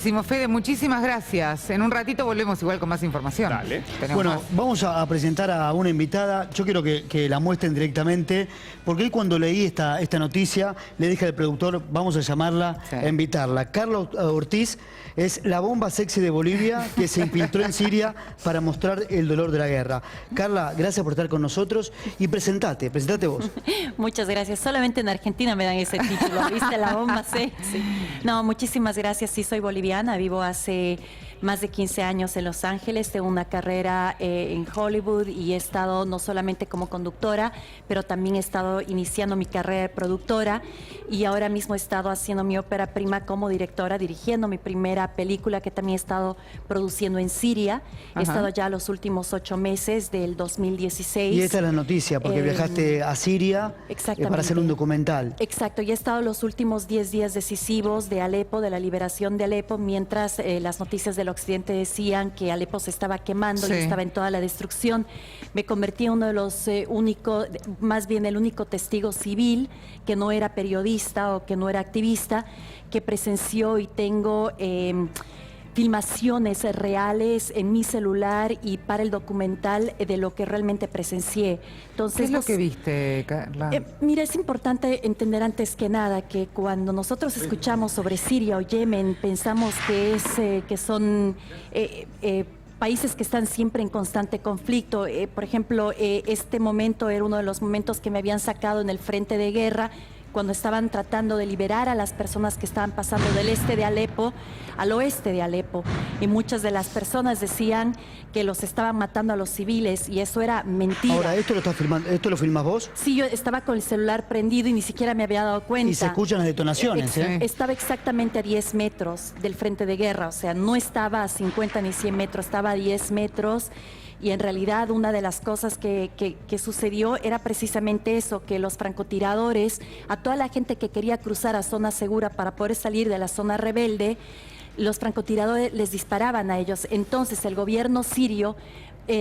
Fede, muchísimas gracias. En un ratito volvemos igual con más información. Dale. Bueno, vamos a presentar a una invitada. Yo quiero que la muestren directamente, porque hoy cuando leí esta noticia, le dije al productor, vamos a llamarla, a invitarla. Carla Ortiz es la bomba sexy de Bolivia que se infiltró en Siria para mostrar el dolor de la guerra. Carla, gracias por estar con nosotros y presentate vos. Muchas gracias. Solamente en Argentina me dan ese título, ¿viste? La bomba sexy. No, muchísimas gracias. Sí, soy boliviana, vivo hace más de 15 años en Los Ángeles, tengo una carrera en Hollywood y he estado no solamente como conductora, pero también he estado iniciando mi carrera de productora y ahora mismo he estado haciendo mi ópera prima como directora, dirigiendo mi primera película que también he estado produciendo en Siria. He estado ya los últimos 8 meses del 2016. Y esta es la noticia, porque viajaste a Siria para hacer un documental. Exacto, y he estado los últimos 10 días decisivos de Alepo, de la liberación de Alepo, mientras las noticias del occidente decían que Alepo se estaba quemando y estaba en toda la destrucción. Me convertí en uno de los más bien el único testigo civil que no era periodista o que no era activista, que presenció y tengo filmaciones reales en mi celular y para el documental de lo que realmente presencié. Entonces, ¿qué es lo que viste, Carla? Mira, es importante entender antes que nada que cuando nosotros escuchamos sobre Siria o Yemen, pensamos que son países que están siempre en constante conflicto. Por ejemplo, este momento era uno de los momentos que me habían sacado en el frente de guerra, cuando estaban tratando de liberar a las personas que estaban pasando del este de Alepo al oeste de Alepo. Y muchas de las personas decían que los estaban matando a los civiles y eso era mentira. Ahora, ¿esto lo estás filmando? ¿Esto lo filmas vos? Sí, yo estaba con el celular prendido y ni siquiera me había dado cuenta. Y se escuchan las detonaciones, Estaba exactamente a 10 metros del frente de guerra, o sea, no estaba a 50 ni 100 metros, estaba a 10 metros. Y en realidad una de las cosas que sucedió era precisamente eso, que los francotiradores, a toda la gente que quería cruzar a zona segura para poder salir de la zona rebelde, los francotiradores les disparaban a ellos. Entonces el gobierno sirio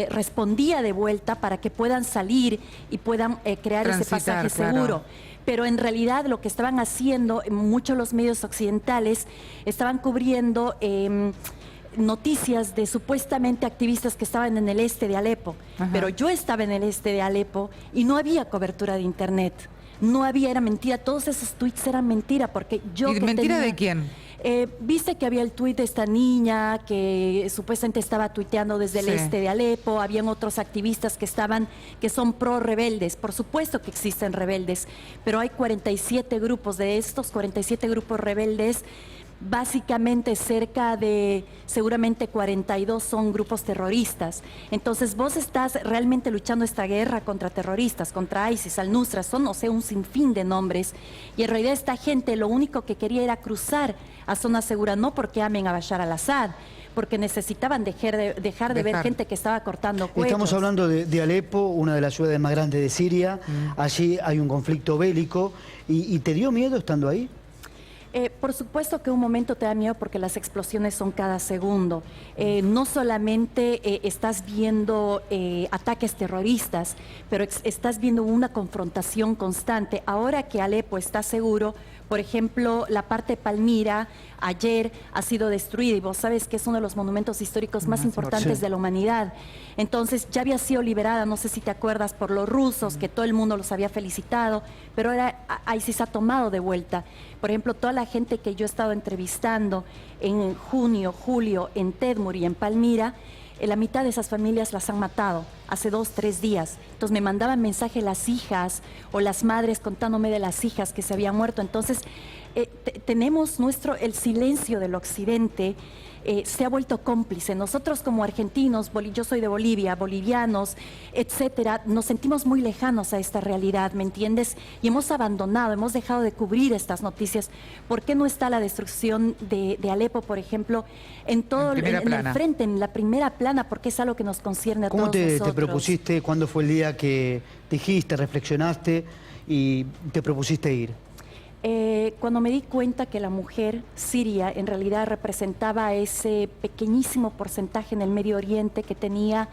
respondía de vuelta para que puedan salir y puedan crear ese pasaje seguro. Pero en realidad lo que estaban haciendo, muchos de los medios occidentales estaban cubriendo noticias de supuestamente activistas que estaban en el este de Alepo, pero yo estaba en el este de Alepo y no había cobertura de internet, no había, era mentira, todos esos tweets eran mentira, porque yo... ¿Y mentira de quién? Viste que había el tuit de esta niña que supuestamente estaba tuiteando desde el este de Alepo, habían otros activistas que son pro rebeldes, por supuesto que existen rebeldes, pero hay 47 grupos, de estos 47 grupos rebeldes, básicamente cerca de, seguramente 42 son grupos terroristas. Entonces vos estás realmente luchando esta guerra contra terroristas, contra ISIS, Al-Nusra, son, o sea, un sinfín de nombres. Y en realidad esta gente lo único que quería era cruzar a zona segura, no porque amen a Bashar al-Assad, porque necesitaban dejar de ver gente que estaba cortando cuellos. Estamos hablando de Alepo, una de las ciudades más grandes de Siria. Allí hay un conflicto bélico. ¿Y te dio miedo estando ahí? Por supuesto que un momento te da miedo porque las explosiones son cada segundo. No solamente estás viendo ataques terroristas, pero estás viendo una confrontación constante. Ahora que Alepo está seguro, por ejemplo, la parte de Palmira ayer ha sido destruida y vos sabes que es uno de los monumentos históricos más importantes de la humanidad. Entonces ya había sido liberada, no sé si te acuerdas, por los rusos, que todo el mundo los había felicitado, pero ahora ISIS ha tomado de vuelta. Por ejemplo, toda la gente que yo he estado entrevistando en junio, julio, en Tedmur y en Palmira, la mitad de esas familias las han matado hace 2, 3 días. Entonces me mandaban mensaje las hijas o las madres contándome de las hijas que se habían muerto. Entonces tenemos el silencio del occidente. Se ha vuelto cómplice. Nosotros como argentinos, yo soy de Bolivia, bolivianos, etcétera, nos sentimos muy lejanos a esta realidad, ¿me entiendes? Y hemos abandonado, hemos dejado de cubrir estas noticias. ¿Por qué no está la destrucción de Alepo, por ejemplo, en el frente, en la primera plana? Porque es algo que nos concierne a todos nosotros. ¿Cómo te propusiste? ¿Cuándo fue el día que dijiste, reflexionaste y te propusiste ir? Cuando me di cuenta que la mujer siria en realidad representaba ese pequeñísimo porcentaje en el Medio Oriente que tenía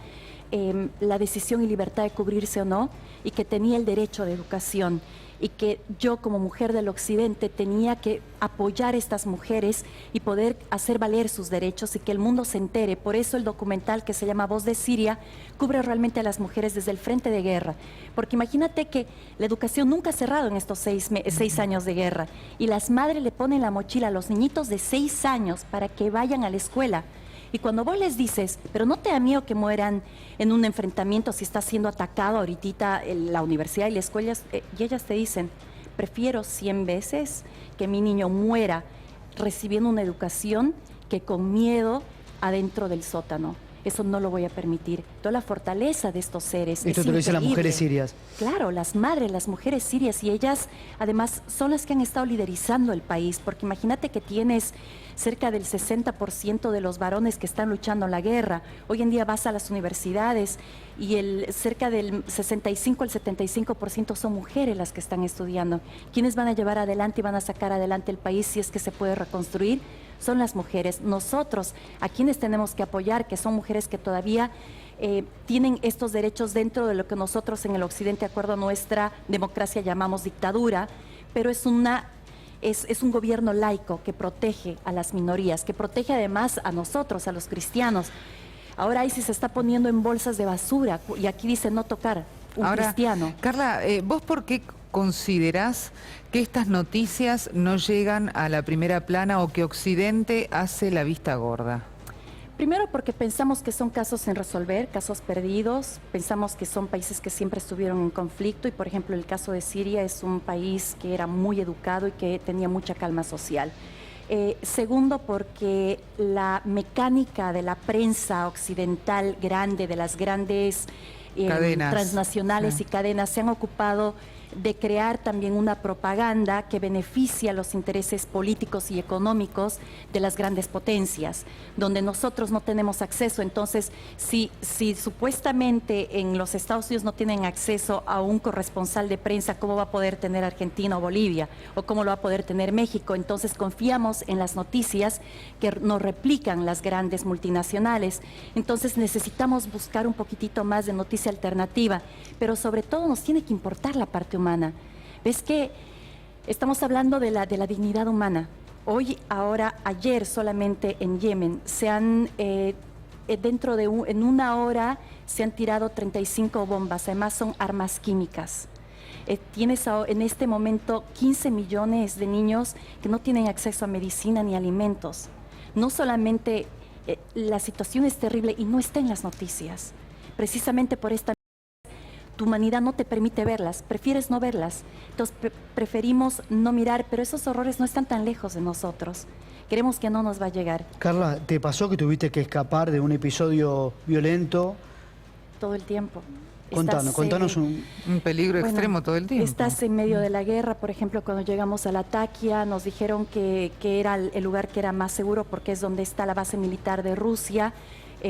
la decisión y libertad de cubrirse o no, y que tenía el derecho de educación. y que yo como mujer del occidente tenía que apoyar a estas mujeres y poder hacer valer sus derechos y que el mundo se entere. Por eso el documental que se llama Voz de Siria cubre realmente a las mujeres desde el frente de guerra. Porque imagínate que la educación nunca ha cerrado en estos 6 años de guerra y las madres le ponen la mochila a los niñitos de 6 años para que vayan a la escuela. Y cuando vos les dices, pero no te da miedo que mueran en un enfrentamiento si está siendo atacado ahorita en la universidad y la escuela, y ellas te dicen, prefiero 100 veces que mi niño muera recibiendo una educación que con miedo adentro del sótano. Eso no lo voy a permitir. Toda la fortaleza de estos seres Esto te lo dicen las mujeres sirias. Claro, las madres, las mujeres sirias, y ellas además son las que han estado liderizando el país, porque imagínate que tienes cerca del 60% de los varones que están luchando en la guerra. Hoy en día vas a las universidades y cerca del 65 al 75% son mujeres las que están estudiando. ¿Quiénes van a llevar adelante y van a sacar adelante el país si es que se puede reconstruir? Son las mujeres. Nosotros, a quienes tenemos que apoyar, que son mujeres que todavía tienen estos derechos dentro de lo que nosotros en el occidente, de acuerdo a nuestra democracia, llamamos dictadura, pero es un gobierno laico que protege a las minorías, que protege además a nosotros, a los cristianos. Ahora ISIS se está poniendo en bolsas de basura y aquí dice no tocar un cristiano. Carla, ¿vos por qué considerás que estas noticias no llegan a la primera plana o que Occidente hace la vista gorda? Primero porque pensamos que son casos sin resolver, casos perdidos, pensamos que son países que siempre estuvieron en conflicto y por ejemplo el caso de Siria es un país que era muy educado y que tenía mucha calma social. Segundo porque la mecánica de la prensa occidental grande, de las grandes cadenas transnacionales y cadenas se han ocupado de crear también una propaganda que beneficia los intereses políticos y económicos de las grandes potencias, donde nosotros no tenemos acceso. Entonces, si supuestamente en los Estados Unidos no tienen acceso a un corresponsal de prensa, ¿cómo va a poder tener Argentina o Bolivia? ¿O cómo lo va a poder tener México? Entonces, confiamos en las noticias que nos replican las grandes multinacionales. Entonces, necesitamos buscar un poquitito más de noticia alternativa, pero sobre todo nos tiene que importar la parte humana. ¿Ves que estamos hablando de la dignidad humana? Hoy, ahora, ayer solamente en Yemen se han, en una hora se han tirado 35 bombas, además son armas químicas. Tienes en este momento 15 millones de niños que no tienen acceso a medicina ni alimentos. No solamente la situación es terrible y no está en las noticias, precisamente por esta tu humanidad no te permite verlas, prefieres no verlas. Entonces preferimos no mirar, pero esos horrores no están tan lejos de nosotros. Queremos que no nos va a llegar. Carla, ¿te pasó que tuviste que escapar de un episodio violento? Todo el tiempo. Contanos un peligro extremo todo el tiempo. Estás en medio de la guerra, por ejemplo, cuando llegamos a Latakia, nos dijeron que era el lugar que era más seguro porque es donde está la base militar de Rusia.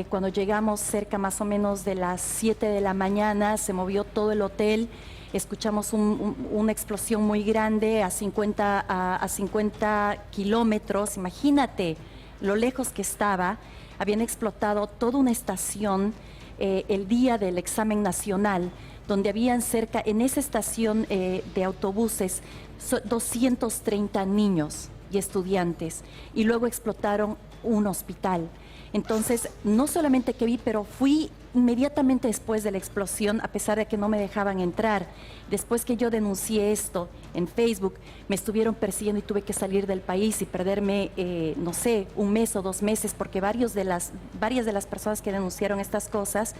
Cuando llegamos cerca más o menos de las 7 de la mañana, se movió todo el hotel, escuchamos una explosión muy grande a 50 kilómetros, imagínate lo lejos que estaba, habían explotado toda una estación el día del examen nacional, donde habían cerca, en esa estación de autobuses, 230 niños y estudiantes, y luego explotaron un hospital. Entonces, no solamente que vi, pero fui inmediatamente después de la explosión, a pesar de que no me dejaban entrar. Después que yo denuncié esto en Facebook, me estuvieron persiguiendo y tuve que salir del país y perderme, no sé, 1 mes o 2 meses, porque varias de las personas que denunciaron estas cosas,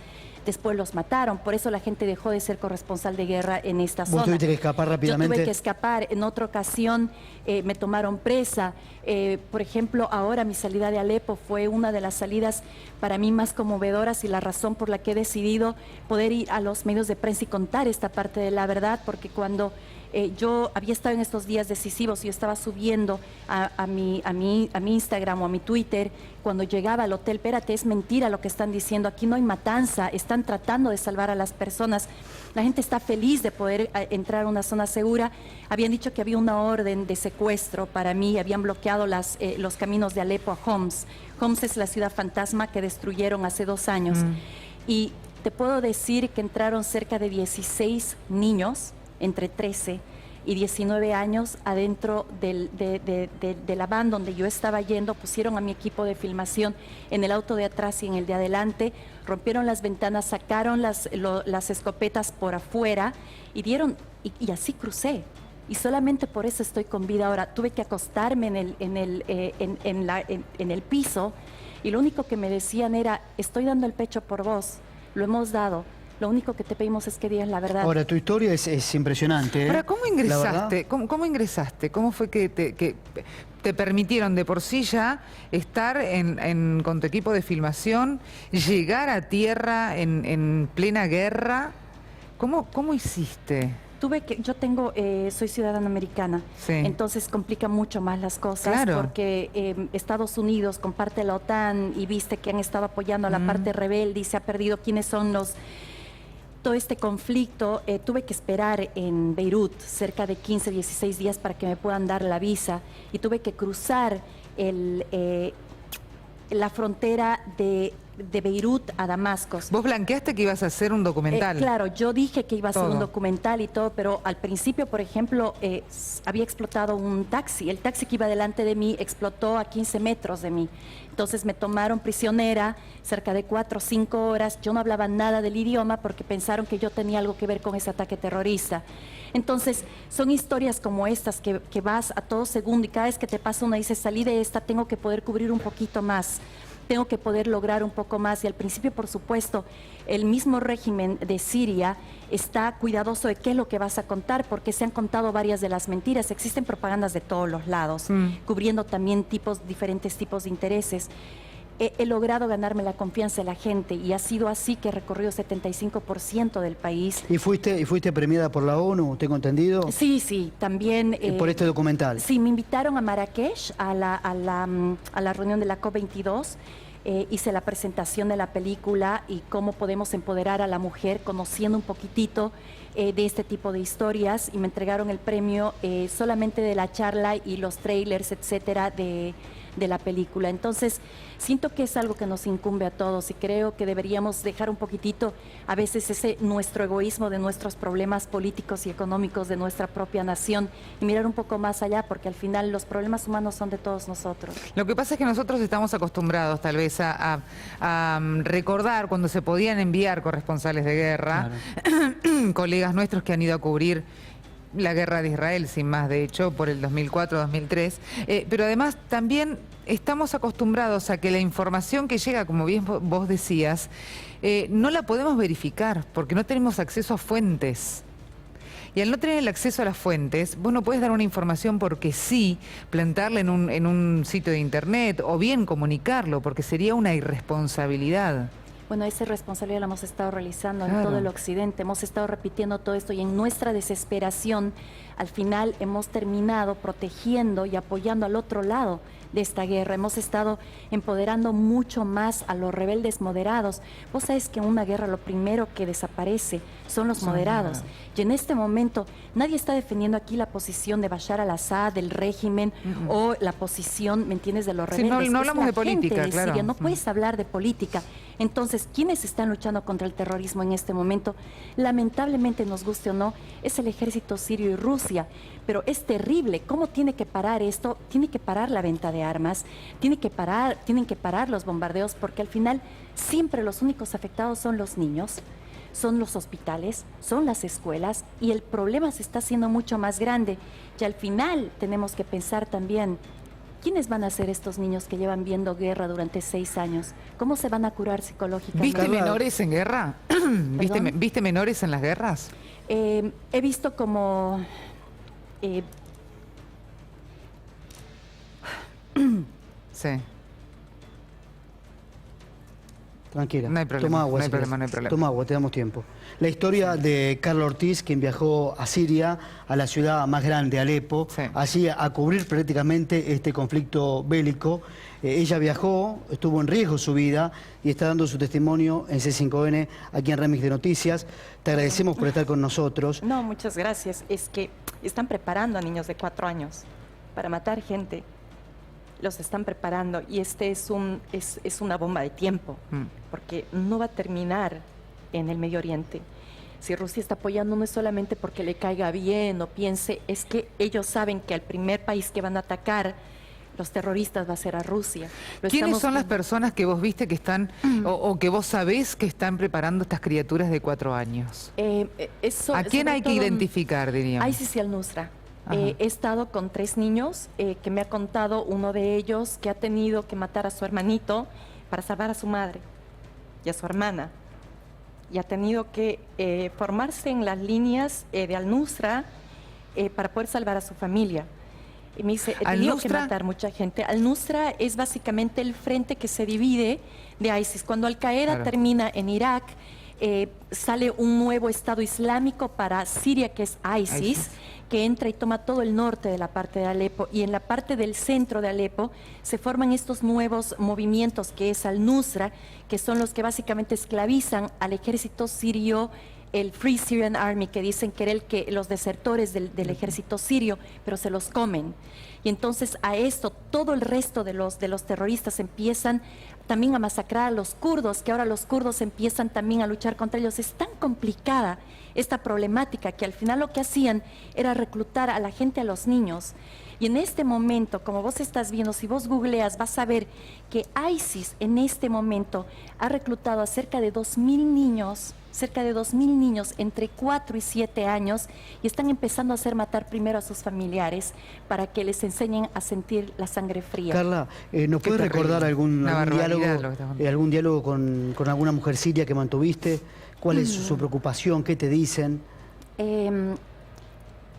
después los mataron. Por eso la gente dejó de ser corresponsal de guerra en esta zona. ¿Vos tuviste que escapar rápidamente? Yo tuve que escapar. En otra ocasión me tomaron presa. Por ejemplo, ahora mi salida de Alepo fue una de las salidas para mí más conmovedoras y la razón por la que he decidido poder ir a los medios de prensa y contar esta parte de la verdad, porque cuando yo había estado en estos días decisivos y yo estaba subiendo a mi Instagram o a mi Twitter, cuando llegaba al hotel, espérate, es mentira lo que están diciendo, aquí no hay matanza, están tratando de salvar a las personas, la gente está feliz de poder entrar a una zona segura. Habían dicho que había una orden de secuestro para mí, habían bloqueado los caminos de Alepo a Homs. Homs es la ciudad fantasma que destruyeron hace 2 años. Y te puedo decir que entraron cerca de 16 niños, entre 13, y 19 años adentro de la van donde yo estaba yendo. Pusieron a mi equipo de filmación en el auto de atrás y en el de adelante, rompieron las ventanas, sacaron las escopetas por afuera y dieron, y así crucé. Y solamente por eso estoy con vida ahora. Tuve que acostarme en el piso, y lo único que me decían era: estoy dando el pecho por vos, lo hemos dado. Lo único que te pedimos es que digas la verdad. Ahora, tu historia es impresionante, ¿eh? Ahora, ¿cómo ingresaste? ¿Cómo ingresaste? ¿Cómo fue que te permitieron de por sí ya estar con tu equipo de filmación, llegar a tierra en plena guerra? ¿Cómo hiciste? Soy ciudadana americana, Sí. entonces complica mucho más las cosas, Claro. porque Estados Unidos comparte la OTAN y viste que han estado apoyando a la parte rebelde y se ha perdido quiénes son todo este conflicto. Tuve que esperar en Beirut cerca de 15, 16 días para que me puedan dar la visa, y tuve que cruzar la frontera de Beirut a Damasco. Vos blanqueaste que ibas a hacer un documental. Claro, yo dije que iba a hacer Todo. un documental y todo, pero al principio, por ejemplo, había explotado un taxi. El taxi que iba delante de mí explotó a 15 metros de mí. Entonces me tomaron prisionera cerca de 4 o 5 horas. Yo no hablaba nada del idioma porque pensaron que yo tenía algo que ver con ese ataque terrorista. Entonces, son historias como estas que vas a todo segundo, y cada vez que te pasa una dices: salí de esta, tengo que poder cubrir un poquito más, tengo que poder lograr un poco más. Y al principio, por supuesto, el mismo régimen de Siria está cuidadoso de qué es lo que vas a contar, porque se han contado varias de las mentiras. Existen propagandas de todos los lados, cubriendo también diferentes tipos de intereses. He logrado ganarme la confianza de la gente, y ha sido así que he recorrido 75% del país. ¿Y fuiste premiada por la ONU, tengo entendido? Sí, también... por este documental. Sí, me invitaron a Marrakech a la reunión de la COP22. Hice la presentación de la película y cómo podemos empoderar a la mujer, conociendo un poquitito de este tipo de historias, y me entregaron el premio solamente de la charla y los trailers, etcétera, de la película. Entonces, siento que es algo que nos incumbe a todos, y creo que deberíamos dejar un poquitito a veces nuestro egoísmo de nuestros problemas políticos y económicos de nuestra propia nación, y mirar un poco más allá, porque al final los problemas humanos son de todos nosotros. Lo que pasa es que nosotros estamos acostumbrados tal vez a recordar cuando se podían enviar corresponsales de guerra, colegas nuestros que han ido a cubrir la guerra de Israel, sin más, de hecho, por el 2004-2003, pero además también estamos acostumbrados a que la información que llega, como bien vos decías, no la podemos verificar porque no tenemos acceso a fuentes. Y al no tener el acceso a las fuentes, vos no podés dar una información porque sí, plantarla en un sitio de internet, o bien comunicarlo, porque sería una irresponsabilidad. Bueno, esa responsabilidad la hemos estado realizando en Claro. todo el occidente, hemos estado repitiendo todo esto, y en nuestra desesperación, al final hemos terminado protegiendo y apoyando al otro lado de esta guerra. Hemos estado empoderando mucho más a los rebeldes moderados. Vos sabés que en una guerra lo primero que desaparece son los moderados. Y en este momento nadie está defendiendo aquí la posición de Bashar al-Assad, del régimen, o la posición, ¿me entiendes?, de los Sí, rebeldes. no Es hablamos la de política, gente de claro. Siria. No puedes hablar de política. Entonces, ¿quiénes están luchando contra el terrorismo en este momento? Lamentablemente, nos guste o no, es el ejército sirio y Rusia. Pero es terrible. ¿Cómo tiene que parar esto? Tiene que parar la venta de armas, tienen que parar los bombardeos, porque al final siempre los únicos afectados son los niños, son los hospitales, son las escuelas, y el problema se está haciendo mucho más grande. Y al final tenemos que pensar también: ¿quiénes van a ser estos niños que llevan viendo guerra durante 6 años? ¿Cómo se van a curar psicológicamente? ¿Viste Carla, menores en guerra? ¿Viste menores en las guerras? He visto como... Sí. Tranquila. No hay problema, Toma agua, no hay si problema, querés. no hay problema. Toma agua, te damos tiempo. La historia de Carla Ortiz, quien viajó a Siria, a la ciudad más grande, Alepo, Sí. allí a cubrir prácticamente este conflicto bélico. Ella viajó, estuvo en riesgo su vida y está dando su testimonio en C5N, aquí en Remix de Noticias. Te agradecemos por estar con nosotros. No, muchas gracias. Es que están preparando a niños de 4 años para matar gente. Los están preparando, y este es una bomba de tiempo, porque no va a terminar en el Medio Oriente. Si Rusia está apoyando no es solamente porque le caiga bien o piense, es que ellos saben que al primer país que van a atacar los terroristas va a ser a Rusia. ¿Quiénes son las personas que vos viste que están, o que vos sabés que están preparando estas criaturas de 4 años? ¿A quién hay que identificar, diríamos? ISIS y al-Nusra. He estado con 3 niños que me ha contado uno de ellos que ha tenido que matar a su hermanito para salvar a su madre y a su hermana. Y ha tenido que formarse en las líneas de al-Nusra para poder salvar a su familia. Y me dice, he tenido que matar mucha gente. Al-Nusra es básicamente el frente que se divide de ISIS. Cuando Al-Qaeda termina en Irak, sale un nuevo Estado Islámico para Siria, que es ISIS, que entra y toma todo el norte de la parte de Alepo. Y en la parte del centro de Alepo se forman estos nuevos movimientos, que es Al-Nusra, que son los que básicamente esclavizan al ejército sirio, el Free Syrian Army, que dicen que era los desertores del ejército sirio, pero se los comen. Y entonces a esto todo el resto de los terroristas empiezan también a masacrar a los kurdos, que ahora los kurdos empiezan también a luchar contra ellos. Es tan complicada esta problemática que al final lo que hacían era reclutar a la gente, a los niños. Y en este momento, como vos estás viendo, si vos googleas, vas a ver que ISIS en este momento ha reclutado a cerca de 2.000 niños entre 4 y 7 años, y están empezando a hacer matar primero a sus familiares para que les enseñen a sentir la sangre fría. Carla, ¿nos puedes recordar algún diálogo con alguna mujer siria que mantuviste? ¿Cuál es su preocupación? ¿Qué te dicen?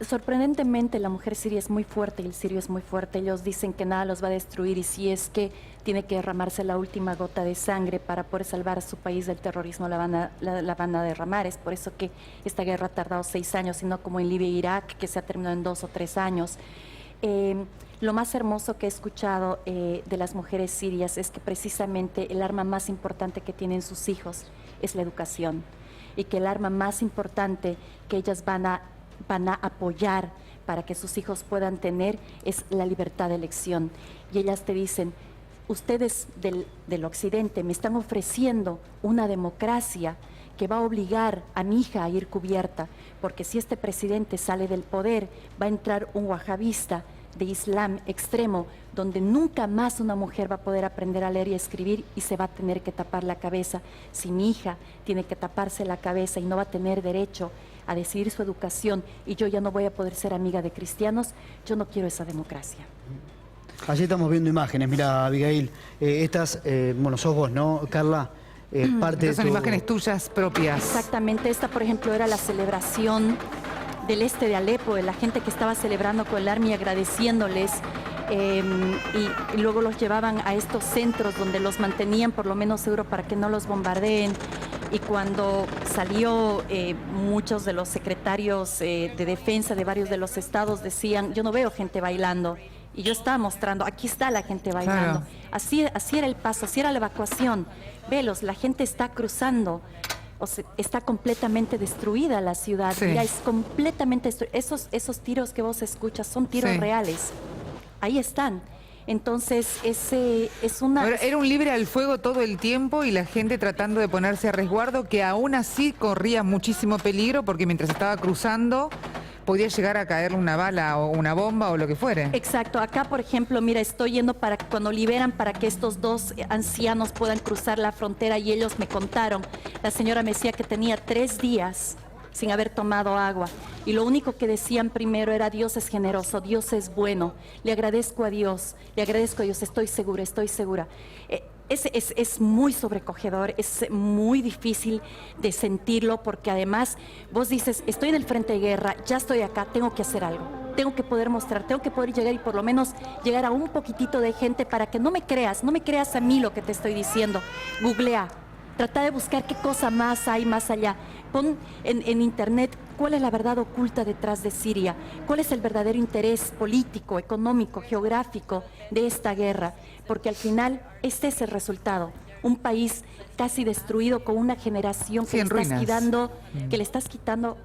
Sorprendentemente la mujer siria es muy fuerte y el sirio es muy fuerte. Ellos dicen que nada los va a destruir, y si es que tiene que derramarse la última gota de sangre para poder salvar a su país del terrorismo, la van a derramar. Es por eso que esta guerra ha tardado 6 años, y no como en Libia e Irak, que se ha terminado en 2 o 3 años. Lo más hermoso que he escuchado de las mujeres sirias es que precisamente el arma más importante que tienen sus hijos es la educación, y que el arma más importante que ellas van a apoyar para que sus hijos puedan tener es la libertad de elección. Y ellas te dicen, ustedes del occidente me están ofreciendo una democracia que va a obligar a mi hija a ir cubierta, porque si este presidente sale del poder, va a entrar un wahabista de Islam extremo, donde nunca más una mujer va a poder aprender a leer y a escribir, y se va a tener que tapar la cabeza. Si mi hija tiene que taparse la cabeza y no va a tener derecho a decidir su educación, y yo ya no voy a poder ser amiga de cristianos, yo no quiero esa democracia. Allí estamos viendo imágenes. Mira, Abigail, estas, bueno, sos vos, ¿no, Carla? Estas son imágenes tuyas propias. Exactamente. Esta, por ejemplo, era la celebración del este de Alepo, de la gente que estaba celebrando con el Army, agradeciéndoles, y luego los llevaban a estos centros donde los mantenían por lo menos seguros para que no los bombardeen. Y cuando salió, muchos de los secretarios de defensa de varios de los estados decían, yo no veo gente bailando. Y yo estaba mostrando, aquí está la gente bailando. Claro. Así era el paso, así era la evacuación. Velos, la gente está cruzando. O sea, está completamente destruida la ciudad. Sí. Mira, es completamente destruida. Esos tiros que vos escuchas son tiros reales. Ahí están. Entonces, es una... Era un libre al fuego todo el tiempo, y la gente tratando de ponerse a resguardo, que aún así corría muchísimo peligro, porque mientras estaba cruzando podía llegar a caerle una bala o una bomba o lo que fuere. Exacto. Acá, por ejemplo, mira, estoy yendo para cuando liberan, para que estos 2 ancianos puedan cruzar la frontera, y ellos me contaron, la señora me decía que tenía 3 días sin haber tomado agua, y lo único que decían primero era, Dios es generoso, Dios es bueno, le agradezco a Dios, estoy segura. Es muy sobrecogedor, es muy difícil de sentirlo, porque además vos dices, estoy en el frente de guerra, ya estoy acá, tengo que hacer algo, tengo que poder mostrar, tengo que poder llegar, y por lo menos llegar a un poquitito de gente para que no me creas a mí lo que te estoy diciendo. Googlea, trata de buscar qué cosa más hay más allá. Pon en internet cuál es la verdad oculta detrás de Siria, cuál es el verdadero interés político, económico, geográfico de esta guerra, porque al final este es el resultado. Un país casi destruido, con una generación que le estás quitando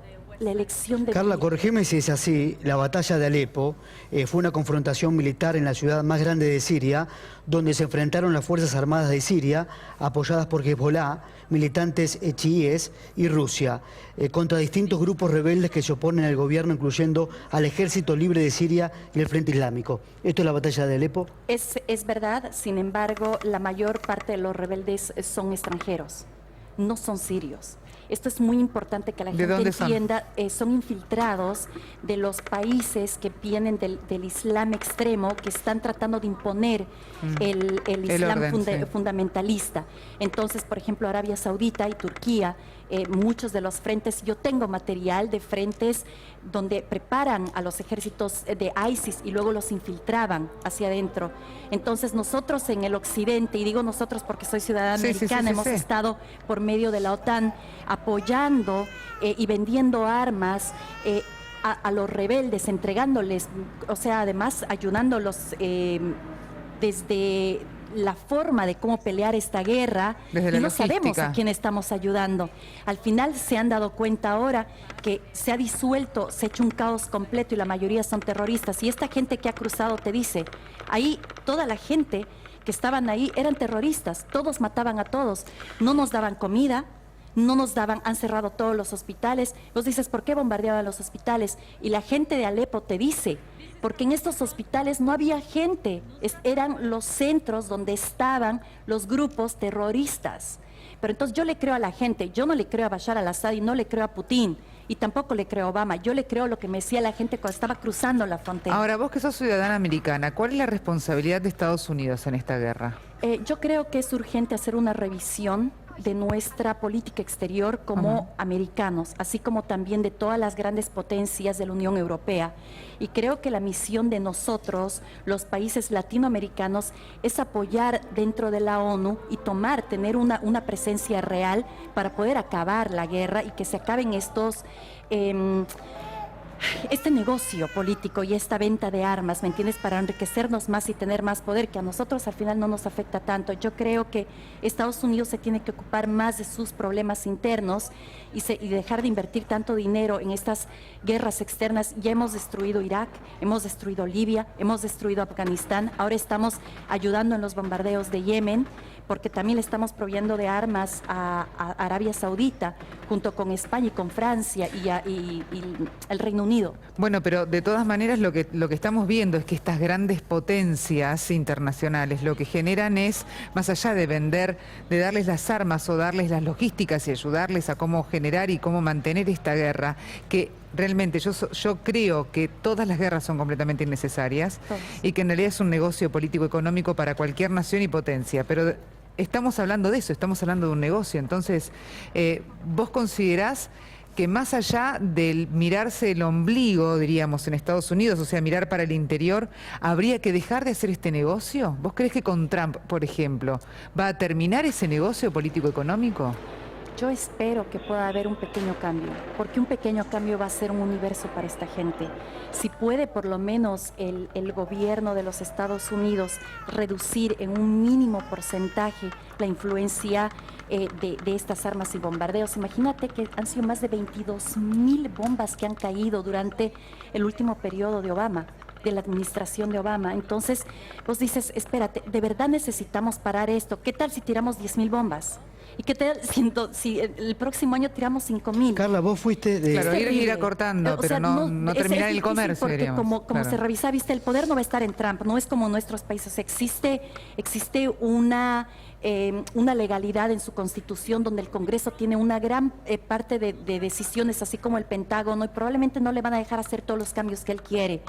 la elección de... Carla, corregime si es así, la batalla de Alepo fue una confrontación militar en la ciudad más grande de Siria, donde se enfrentaron las Fuerzas Armadas de Siria, apoyadas por Hezbollah, militantes chiíes y Rusia, contra distintos grupos rebeldes que se oponen al gobierno, incluyendo al Ejército Libre de Siria y el Frente Islámico. ¿Esto es la batalla de Alepo? Es verdad, sin embargo, la mayor parte de los rebeldes son extranjeros, no son sirios. Esto es muy importante que la gente entienda. Son infiltrados de los países que vienen del Islam extremo, que están tratando de imponer el Islam fundamentalista. Entonces, por ejemplo, Arabia Saudita y Turquía, muchos de los frentes, yo tengo material de frentes donde preparan a los ejércitos de ISIS y luego los infiltraban hacia adentro. Entonces nosotros en el occidente, y digo nosotros porque soy ciudadana americana, hemos estado por medio de la OTAN apoyando y vendiendo armas a los rebeldes, entregándoles, o sea, además ayudándolos desde la forma de cómo pelear esta guerra, y no sabemos a quién estamos ayudando. Al final se han dado cuenta ahora que se ha disuelto, se ha hecho un caos completo y la mayoría son terroristas. Y esta gente que ha cruzado te dice, ahí toda la gente que estaban ahí eran terroristas, todos mataban a todos, no nos daban comida, no nos daban, han cerrado todos los hospitales. Vos dices, ¿por qué bombardeaban los hospitales? Y la gente de Alepo te dice, porque en estos hospitales no había gente, eran los centros donde estaban los grupos terroristas. Pero entonces yo le creo a la gente, yo no le creo a Bashar al-Assad y no le creo a Putin, y tampoco le creo a Obama, yo le creo lo que me decía la gente cuando estaba cruzando la frontera. Ahora, vos que sos ciudadana americana, ¿cuál es la responsabilidad de Estados Unidos en esta guerra? Yo creo que es urgente hacer una revisión de nuestra política exterior como americanos, así como también de todas las grandes potencias de la Unión Europea. Y creo que la misión de nosotros, los países latinoamericanos, es apoyar dentro de la ONU y tener una presencia real para poder acabar la guerra y que se acaben este negocio político y esta venta de armas, ¿me entiendes? Para enriquecernos más y tener más poder, que a nosotros al final no nos afecta tanto. Yo creo que Estados Unidos se tiene que ocupar más de sus problemas internos y dejar de invertir tanto dinero en estas guerras externas. Ya hemos destruido Irak, hemos destruido Libia, hemos destruido Afganistán, ahora estamos ayudando en los bombardeos de Yemen, porque también le estamos proveyendo de armas a Arabia Saudita, junto con España y con Francia y el Reino Unido. Bueno, pero de todas maneras lo que estamos viendo es que estas grandes potencias internacionales lo que generan es, más allá de vender, de darles las armas o darles las logísticas y ayudarles a cómo generar y cómo mantener esta guerra, que realmente yo creo que todas las guerras son completamente innecesarias y que en realidad es un negocio político-económico para cualquier nación y potencia, pero estamos hablando de eso, estamos hablando de un negocio. Entonces, ¿vos considerás que más allá del mirarse el ombligo, diríamos, en Estados Unidos, o sea, mirar para el interior, habría que dejar de hacer este negocio? ¿Vos crees que con Trump, por ejemplo, va a terminar ese negocio político-económico? Yo espero que pueda haber un pequeño cambio, porque un pequeño cambio va a ser un universo para esta gente. Si puede por lo menos el gobierno de los Estados Unidos reducir en un mínimo porcentaje la influencia de estas armas y bombardeos. Imagínate que han sido más de 22,000 bombas que han caído durante el último periodo de Obama, de la administración de Obama. Entonces, vos dices, espérate, ¿de verdad necesitamos parar esto? ¿Qué tal si tiramos 10,000 bombas? ¿Y qué tal si el próximo año tiramos 5,000? Carla, vos fuiste de... Claro, ir acortando, pero no terminar el comercio, diríamos. Como se revisa, viste, el poder no va a estar en Trump, no es como nuestros países. Existe una legalidad en su constitución donde el Congreso tiene una gran parte de decisiones, así como el Pentágono, y probablemente no le van a dejar hacer todos los cambios que él quiere.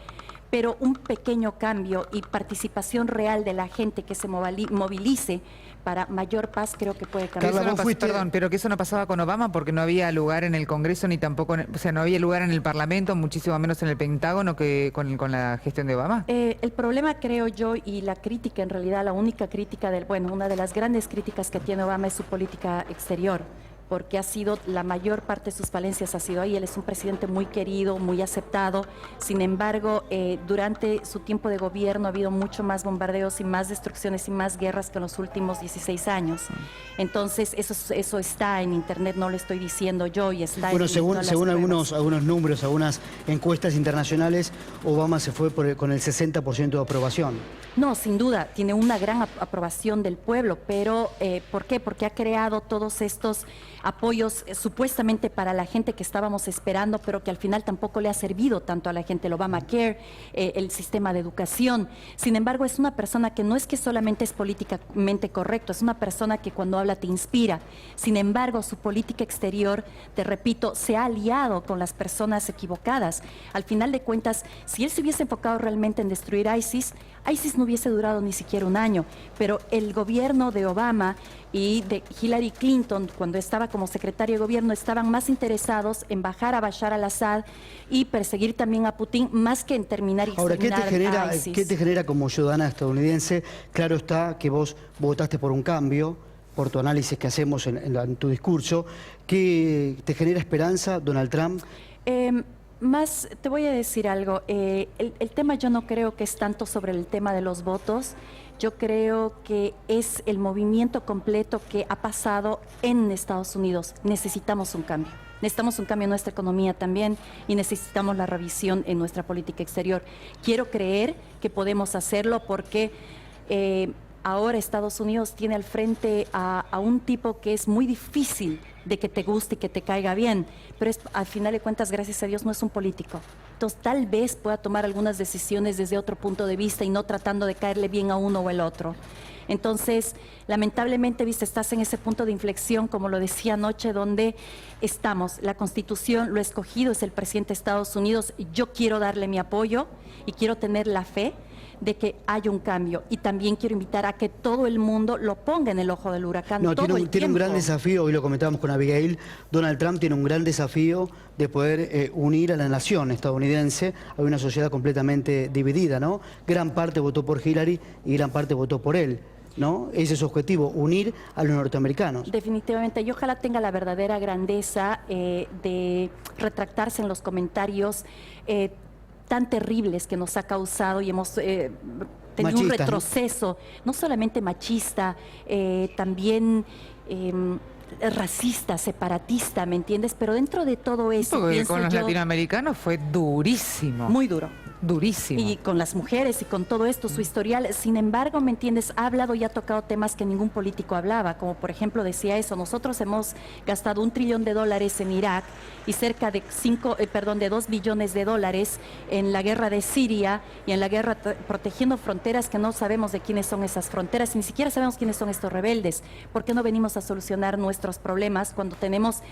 Pero un pequeño cambio y participación real de la gente que se movilice para mayor paz, creo que puede cambiar. Carla, Perdón, pero que eso no pasaba con Obama porque no había lugar en el Congreso ni tampoco, o sea, no había lugar en el Parlamento, muchísimo menos en el Pentágono que con la gestión de Obama. El problema, creo yo, y la crítica, en realidad, la única crítica una de las grandes críticas que tiene Obama es su política exterior. porque ha sido, la mayor parte de sus falencias ha sido ahí. Él es un presidente muy querido, muy aceptado. Sin embargo, durante su tiempo de gobierno ha habido mucho más bombardeos y más destrucciones y más guerras que en los últimos 16 años. Entonces, eso está en internet, no lo estoy diciendo yo, y está bueno, en según algunos números, algunas encuestas internacionales, Obama se fue con el 60% de aprobación. No, sin duda, tiene una gran aprobación del pueblo, pero ¿por qué? Porque ha creado todos estos apoyos supuestamente para la gente que estábamos esperando, pero que al final tampoco le ha servido tanto a la gente, el Obamacare, el sistema de educación. Sin embargo, es una persona que no es que solamente es políticamente correcto, es una persona que cuando habla te inspira. Sin embargo, su política exterior, te repito, se ha aliado con las personas equivocadas. Al final de cuentas, si él se hubiese enfocado realmente en destruir ISIS no hubiese durado ni siquiera un año, pero el gobierno de Obama y de Hillary Clinton, cuando estaba como secretaria de gobierno, estaban más interesados en bajar a Bashar al-Assad y perseguir también a Putin, más que en terminar y exterminar a ISIS. ¿Qué te genera como ciudadana estadounidense? Claro está que vos votaste por un cambio, por tu análisis que hacemos en tu discurso. ¿Qué te genera esperanza, Donald Trump? Más, te voy a decir algo, el tema yo no creo que es tanto sobre el tema de los votos, yo creo que es el movimiento completo que ha pasado en Estados Unidos. Necesitamos un cambio en nuestra economía también y necesitamos la revisión en nuestra política exterior. Quiero creer que podemos hacerlo porque ahora Estados Unidos tiene al frente a un tipo que es muy difícil de que te guste y que te caiga bien, pero al final de cuentas, gracias a Dios, no es un político. Entonces, tal vez pueda tomar algunas decisiones desde otro punto de vista y no tratando de caerle bien a uno o al otro. Entonces, lamentablemente, viste, estás en ese punto de inflexión, como lo decía anoche, donde estamos. La Constitución, lo escogido es el presidente de Estados Unidos. Yo quiero darle mi apoyo y quiero tener la fe de que haya un cambio, y también quiero invitar a que todo el mundo lo ponga en el ojo del huracán. No, tiene un gran desafío, hoy lo comentábamos con Abigail. Donald Trump tiene un gran desafío de poder unir a la nación estadounidense. Hay una sociedad completamente dividida, ¿no? Gran parte votó por Hillary y gran parte votó por él, ¿no? Ese es su objetivo, unir a los norteamericanos. Definitivamente, y ojalá tenga la verdadera grandeza de retractarse en los comentarios tan terribles que nos ha causado, y hemos tenido Machistas, un retroceso, ¿no? Solamente machista, también racista, separatista, ¿me entiendes? Pero dentro de todo eso, porque con los latinoamericanos fue durísimo. Muy duro. Durísimo. Y con las mujeres y con todo esto, su historial. Sin embargo, ¿me entiendes? Ha hablado y ha tocado temas que ningún político hablaba, como por ejemplo decía eso, nosotros hemos gastado $1 trillón en Irak y cerca de 2 billones de dólares en la guerra de Siria y en la guerra protegiendo fronteras que no sabemos de quiénes son esas fronteras, ni siquiera sabemos quiénes son estos rebeldes. ¿Por qué no venimos a solucionar nuestros problemas cuando tenemos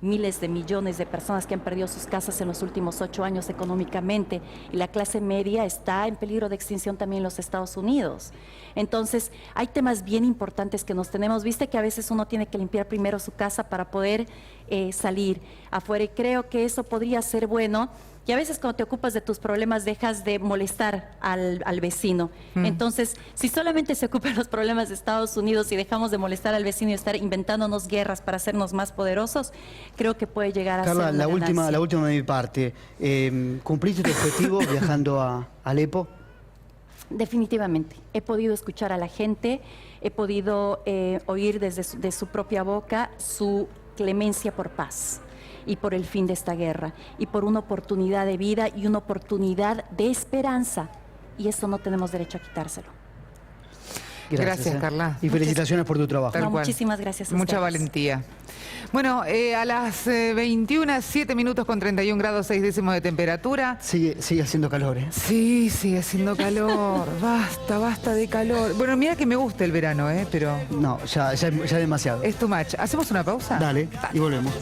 miles de millones de personas que han perdido sus casas en los últimos 8 años económicamente, y la clase media está en peligro de extinción también en los Estados Unidos? Entonces, hay temas bien importantes que nos tenemos. Viste que a veces uno tiene que limpiar primero su casa para poder salir afuera, y creo que eso podría ser bueno. Y a veces cuando te ocupas de tus problemas dejas de molestar al vecino. Entonces, si solamente se ocupan los problemas de Estados Unidos y dejamos de molestar al vecino y estar inventándonos guerras para hacernos más poderosos, creo que puede llegar a ser una ganancia. La última de mi parte. ¿Cumpliste tu objetivo viajando a Alepo? Definitivamente. He podido escuchar a la gente, he podido oír de su propia boca su clemencia por paz y por el fin de esta guerra, y por una oportunidad de vida y una oportunidad de esperanza, y eso no tenemos derecho a quitárselo. Gracias, Carla. Y felicitaciones por tu trabajo. Muchísimas gracias a Mucha ustedes. valentía. Bueno, a las 21, 7 minutos con 31 grados 6 décimos de temperatura. Sigue haciendo calor, ¿eh? Sí, sigue haciendo calor. Basta de calor. Bueno, mira que me gusta el verano, pero... No, ya es demasiado. Es too much. ¿Hacemos una pausa? Dale, y volvemos.